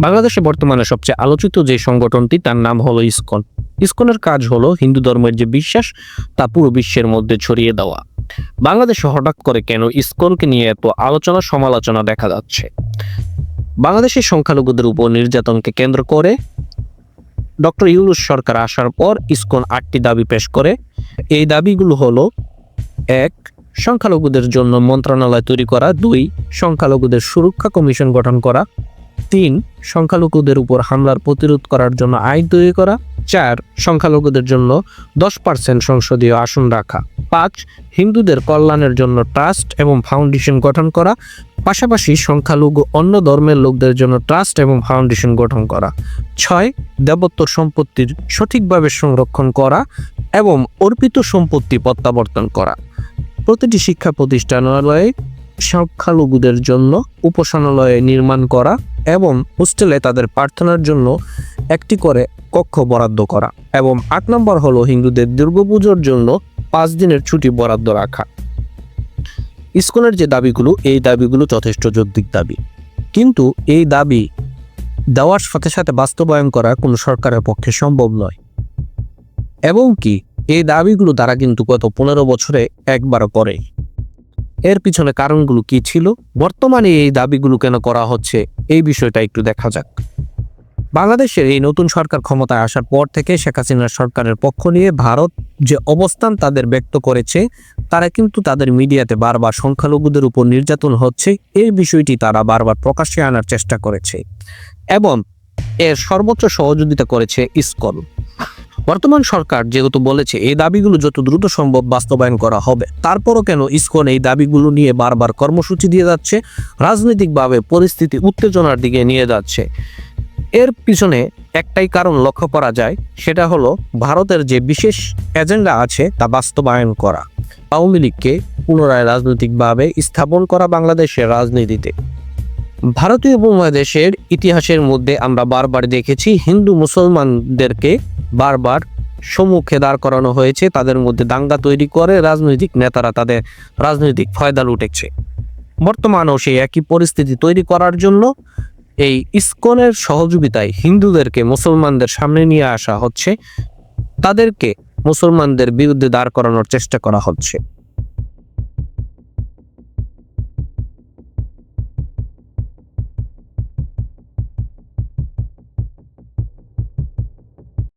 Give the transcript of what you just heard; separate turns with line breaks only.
বাংলাদেশে বর্তমানে সবচেয়ে আলোচিত যে সংগঠনটি তার নাম হলো ইসকন। ইসকনের কাজ হলো হিন্দু ধর্মের যে বিশ্বাস তা পুরো বিশ্বের মধ্যে ছড়িয়ে দেওয়া। বাংলাদেশে হঠাৎ করে কেন ইসকনকে নিয়ে এত আলোচনা সমালোচনা দেখা যাচ্ছে? বাংলাদেশের সংখ্যালঘুদের উপর নির্যাতনকে কেন্দ্র করে ডক্টর ইউনূস সরকার আসার পর ইসকন 8টি দাবি পেশ করে। এই দাবিগুলো হলো: 1. সংখ্যালঘুদের জন্য মন্ত্রণালয় তৈরি করা। 2. সংখ্যালঘুদের সুরক্ষা কমিশন গঠন করা। 3. সংখ্যালঘুদের উপর হামলার প্রতিরোধ করার জন্য আইন তৈরি করা। 4. সংখ্যালঘুদের জন্য 10% সংসদীয় আসন রাখা। 5. হিন্দুদের কল্যাণের জন্য ট্রাস্ট এবং ফাউন্ডেশন গঠন করা। পাশাপাশি সংখ্যালঘু অন্য ধর্মের লোকদের জন্য ট্রাস্ট এবং ফাউন্ডেশন গঠন করা। 6. দেবোত্তর সম্পত্তির সঠিকভাবে সংরক্ষণ করা এবং অর্পিত সম্পত্তি প্রত্যাবর্তন করা। প্রতিটি শিক্ষা প্রতিষ্ঠানালয়ে সংখ্যালঘুদের জন্য উপাসনালয় নির্মাণ করা এবং হোস্টেলে তাদের প্রার্থনার জন্য একটি করে কক্ষ বরাদ্দ করা। এবং 8 নম্বর হলো হিন্দুদের দুর্গাপুজোর জন্য 5 দিনের ছুটি বরাদ্দ রাখা। ইসকনের যে দাবিগুলো, এই দাবিগুলো যথেষ্ট যৌক্তিক দাবি, কিন্তু এই দাবি দেওয়ার সাথে সাথে বাস্তবায়ন করা কোনো সরকারের পক্ষে সম্ভব নয়। এবং কি এই দাবিগুলো তারা কিন্তু গত 15 বছরে একবারও করে। এর পিছনে কারণগুলো কি ছিল, বর্তমানে এই দাবিগুলো কেন করা হচ্ছে, এই বিষয়টা একটু দেখা যাক। বাংলাদেশের এই নতুন সরকার ক্ষমতায় আসার পর থেকে শেখ হাসিনার সরকারের পক্ষ নিয়ে ভারত যে অবস্থান তাদের ব্যক্ত করেছে, তারা কিন্তু তাদের মিডিয়াতে বারবার সংখ্যালঘুদের উপর নির্যাতন হচ্ছে এই বিষয়টি তারা বারবার প্রকাশ্যে আনার চেষ্টা করেছে এবং এর সর্বোচ্চ সহযোগিতা করেছে ইসকন। বর্তমান সরকার যেহেতু বলেছে এই দাবিগুলো যত দ্রুত সম্ভব বাস্তবায়ন করা হবে, তারপরও কেন ইসকন এই দাবিগুলো নিয়ে বারবার কর্মসূচি দিয়ে যাচ্ছে, রাজনৈতিকভাবে পরিস্থিতি উত্তেজনার দিকে নিয়ে যাচ্ছে? এর পিছনে একটাই কারণ লক্ষ্য করা যায়, সেটা হলো ভারতের যে বিশেষ এজেন্ডা আছে তা বাস্তবায়ন করা, আওয়ামী লীগকে পুনরায় রাজনৈতিকভাবে স্থাপন করা বাংলাদেশের রাজনীতিতে। ভারতীয় উপমহাদেশের ইতিহাসের মধ্যে আমরা বারবার দেখেছি হিন্দু মুসলমানদেরকে বারবার সম্মুখে দাঁড় করানো হয়েছে, তাদের মধ্যে দাঙ্গা তৈরি করে রাজনৈতিক নেতারা তাদের রাজনৈতিক ফায়দা লুটেছে। বর্তমানেও সেই একই পরিস্থিতি তৈরি করার জন্য এই ইসকনের সহযোগিতায় হিন্দুদেরকে মুসলমানদের সামনে নিয়ে আসা হচ্ছে, তাদেরকে মুসলমানদের বিরুদ্ধে দাঁড় করানোর চেষ্টা করা হচ্ছে।